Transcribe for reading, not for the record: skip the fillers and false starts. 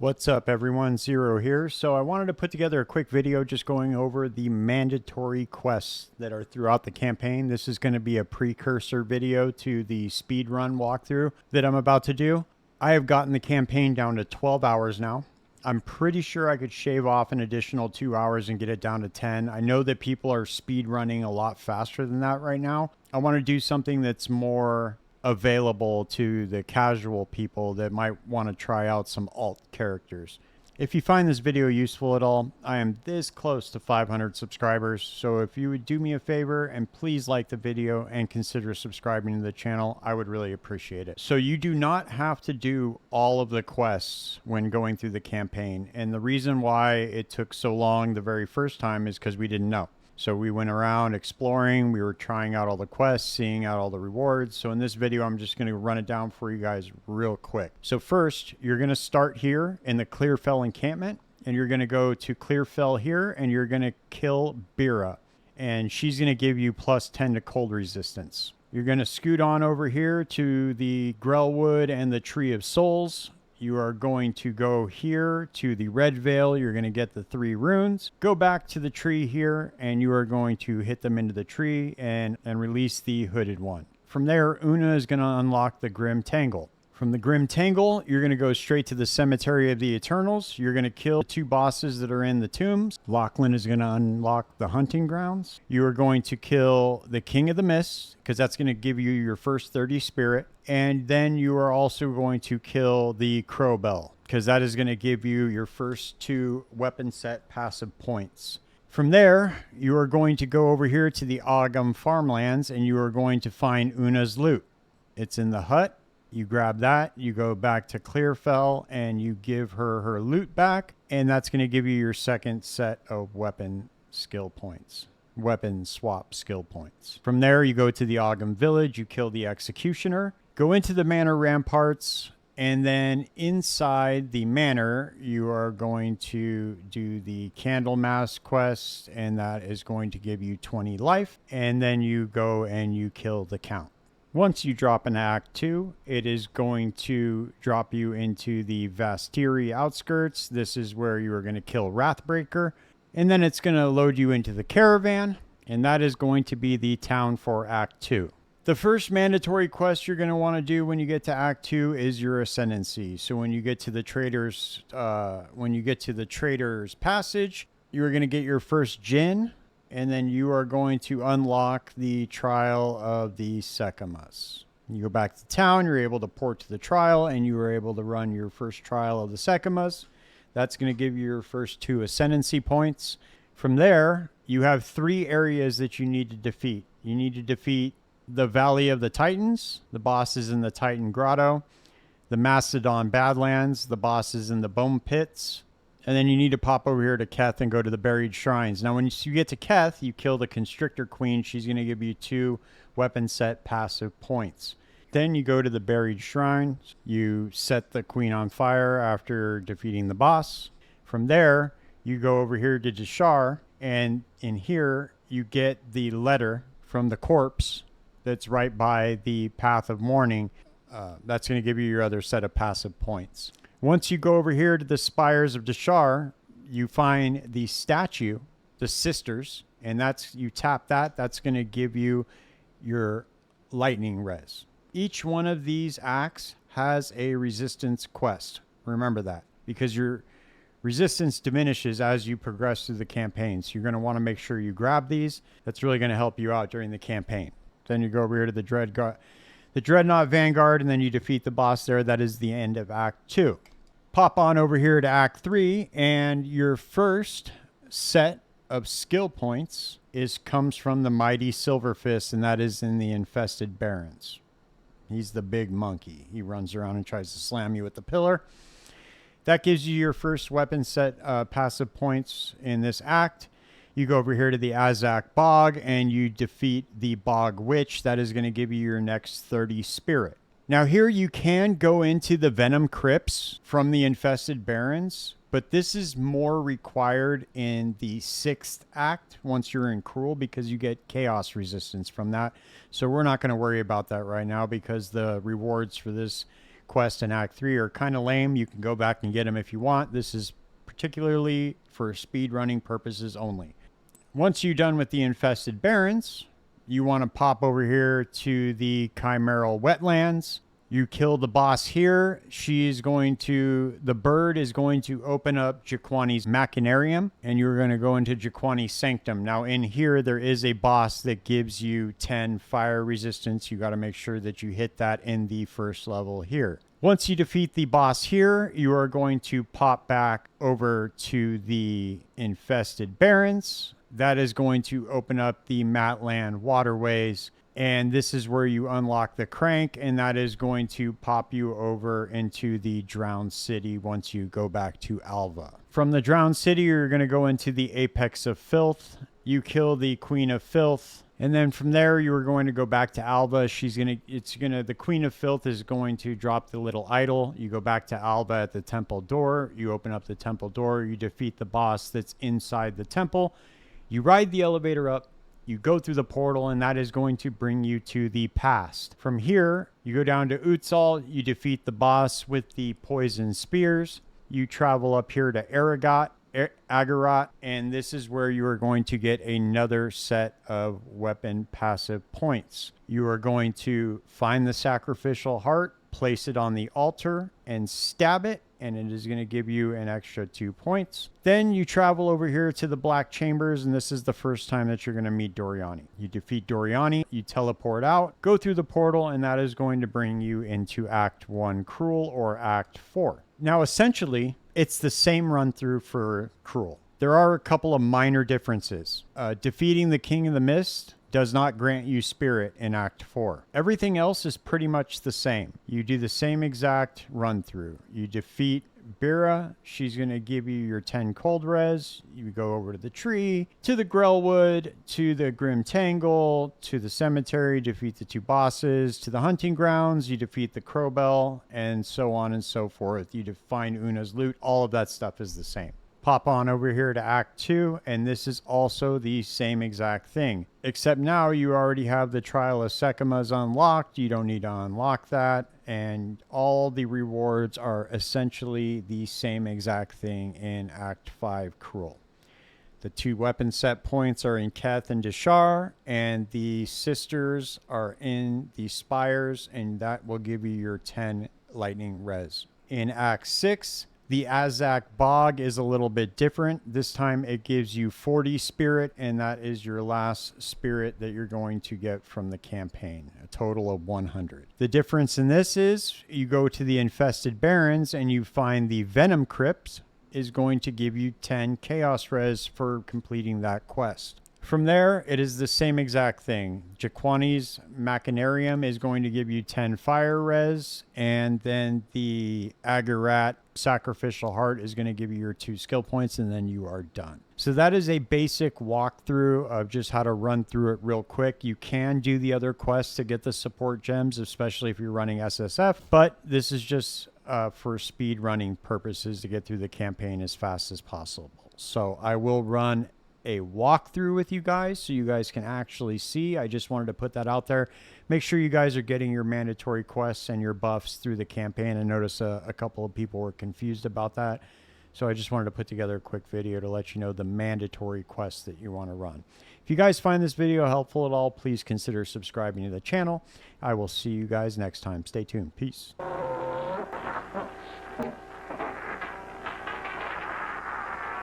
What's up everyone, Zero here. So I wanted to put together a quick video just going over the mandatory quests that are throughout the campaign. This is going to be a precursor video to the speedrun walkthrough that I'm about to do. I have gotten the campaign down to 12 hours now. I'm pretty sure I could shave off an additional 2 hours and get it down to 10. I know that people are speedrunning a lot faster than that right now. I want to do something that's more available to the casual people that might want to try out some alt characters. If you find this video useful at all, I am this close to 500 subscribers, so if you would do me a favor and please like the video and consider subscribing to the channel, I would really appreciate it. So you do not have to do all of the quests when going through the campaign, and the reason why it took so long the very first time is because we didn't know. So we went around exploring, we were trying out all the quests, seeing out all the rewards. So in this video, I'm just going to run it down for you guys real quick. So first, you're going to start here in the Clearfell encampment, and you're going to go to Clearfell here, and you're going to kill Bira. And she's going to give you plus 10 to cold resistance. You're going to scoot on over here to the Grellwood and the Tree of Souls. You are going to go here to the Red Veil. You're going to get the 3 runes. Go back to the tree here, and you are going to hit them into the tree and release the hooded one. From there, Una is going to unlock the Grim Tangle. From the Grim Tangle, you're going to go straight to the Cemetery of the Eternals. You're going to kill the 2 bosses that are in the tombs. Lachlan is going to unlock the Hunting Grounds. You are going to kill the King of the Mists, because that's going to give you your first 30 spirit. And then you are also going to kill the Crowbell, because that is going to give you your first 2 weapon set passive points. From there, you are going to go over here to the Ogum Farmlands, and you are going to find Una's loot. It's in the hut. You grab that, you go back to Clearfell, and you give her her loot back, and that's going to give you your second set of weapon skill points. Weapon swap skill points. From there, you go to the Ogum Village, you kill the Executioner, go into the Manor Ramparts, and then inside the Manor, you are going to do the Candlemas quest, and that is going to give you 20 life, and then you go and you kill the Count. Once you drop into Act 2, it is going to drop you into the Vastiri outskirts. This is where you are going to kill Wrathbreaker. And then it's going to load you into the Caravan, and that is going to be the town for Act 2. The first mandatory quest you're going to want to do when you get to Act 2 is your Ascendancy. So when you get to the Trader's, Passage, you are going to get your first Djinn. And then you are going to unlock the Trial of the Sekemas. You go back to town, you're able to port to the trial, and you are able to run your first trial of the Sekemas. That's going to give you your first 2 Ascendancy points. From there, you have 3 areas that you need to defeat. You need to defeat the Valley of the Titans, the bosses in the Titan Grotto, the Mastodon Badlands, the bosses in the Bone Pits. And then you need to pop over here to Keth and go to the Buried Shrines. Now, when you get to Keth, you kill the Constrictor Queen. She's going to give you 2 weapon set passive points. Then you go to the Buried Shrines. You set the Queen on fire after defeating the boss. From there, you go over here to Deshar. And in here, you get the letter from the corpse that's right by the Path of Mourning. That's going to give you your other set of passive points. Once you go over here to the Spires of Deshar, you find the statue, the Sisters, and you tap that. That's going to give you your lightning res. Each one of these acts has a resistance quest. Remember that, because your resistance diminishes as you progress through the campaign. So you're going to want to make sure you grab these. That's really going to help you out during the campaign. Then you go over here to the Dreadnought Vanguard, and then you defeat the boss there. That is the end of Act 2. Pop on over here to Act 3, and your first set of skill points comes from the Mighty Silverfist, and that is in the Infested Barrens. He's the big monkey. He runs around and tries to slam you with the pillar. That gives you your first weapon set passive points in this act. You go over here to the Azak Bog, and you defeat the Bog Witch. That is going to give you your next 30 spirit. Now here you can go into the Venom Crypts from the Infested Barrens, but this is more required in the 6th act once you're in Cruel, because you get chaos resistance from that. So we're not going to worry about that right now, because the rewards for this quests in Act 3 are kind of lame. You can go back and get them if you want. This is particularly for speedrunning purposes only. Once you're done with the infested barrens, you want to pop over here to the chimeral wetlands. You kill the boss here. The bird is going to open up Jaquani's Machinarium, and you're going to go into Jaquani's Sanctum. Now in here, there is a boss that gives you 10 fire resistance. You got to make sure that you hit that in the first level here. Once you defeat the boss here, you are going to pop back over to the infested barrens. That is going to open up the Matland waterways. And this is where you unlock the crank, and that is going to pop you over into the Drowned City once you go back to Alva. From the Drowned City, you're going to go into the Apex of Filth. You kill the Queen of Filth, and then from there, you are going to go back to Alva. The Queen of Filth is going to drop the little idol. You go back to Alva at the temple door. You open up the temple door. You defeat the boss that's inside the temple. You ride the elevator up. You go through the portal, and that is going to bring you to the past. From here, you go down to Utsal. You defeat the boss with the poison spears. You travel up here to Agarat, and this is where you are going to get another set of weapon passive points. You are going to find the sacrificial heart, place it on the altar, and stab it, and it is going to give you an extra 2 points. Then you travel over here to the Black Chambers, and this is the first time that you're going to meet Doriani. You defeat Doriani, you teleport out, go through the portal, and that is going to bring you into Act 1 Cruel or Act 4. Now, essentially, it's the same run through for Cruel. There are a couple of minor differences. Defeating the King of the Mist does not grant you spirit in Act 4. Everything else is pretty much the same. You do the same exact run through. You defeat Bira. She's going to give you your 10 cold res. You go over to the tree, to the Grellwood, to the Grim Tangle, to the cemetery, defeat the 2 bosses, to the hunting grounds, you defeat the Crowbell, and so on and so forth. You find Una's loot. All of that stuff is the same. Pop on over here to Act 2, and this is also the same exact thing. Except now you already have the Trial of Sekimas unlocked. You don't need to unlock that. And all the rewards are essentially the same exact thing in Act 5 Cruel. The 2 weapon set points are in Keth and Deshar, and the sisters are in the Spires, and that will give you your 10 lightning res. In Act 6, the Azak Bog is a little bit different. This time it gives you 40 spirit, and that is your last spirit that you're going to get from the campaign, a total of 100. The difference in this is you go to the Infested Barrens and you find the Venom Crypt is going to give you 10 Chaos Res for completing that quest. From there, it is the same exact thing. Jaquani's Machinarium is going to give you 10 fire res, and then the Agarat Sacrificial Heart is going to give you your 2 skill points, and then you are done. So that is a basic walkthrough of just how to run through it real quick. You can do the other quests to get the support gems, especially if you're running SSF, but this is just for speed running purposes to get through the campaign as fast as possible. So I will run a walkthrough with you guys so you guys can actually see. I just wanted to put that out there. Make sure you guys are getting your mandatory quests and your buffs through the campaign. I noticed a couple of people were confused about that. So I just wanted to put together a quick video to let you know the mandatory quests that you want to run. If you guys find this video helpful at all, please consider subscribing to the channel. I will see you guys next time. Stay tuned. Peace.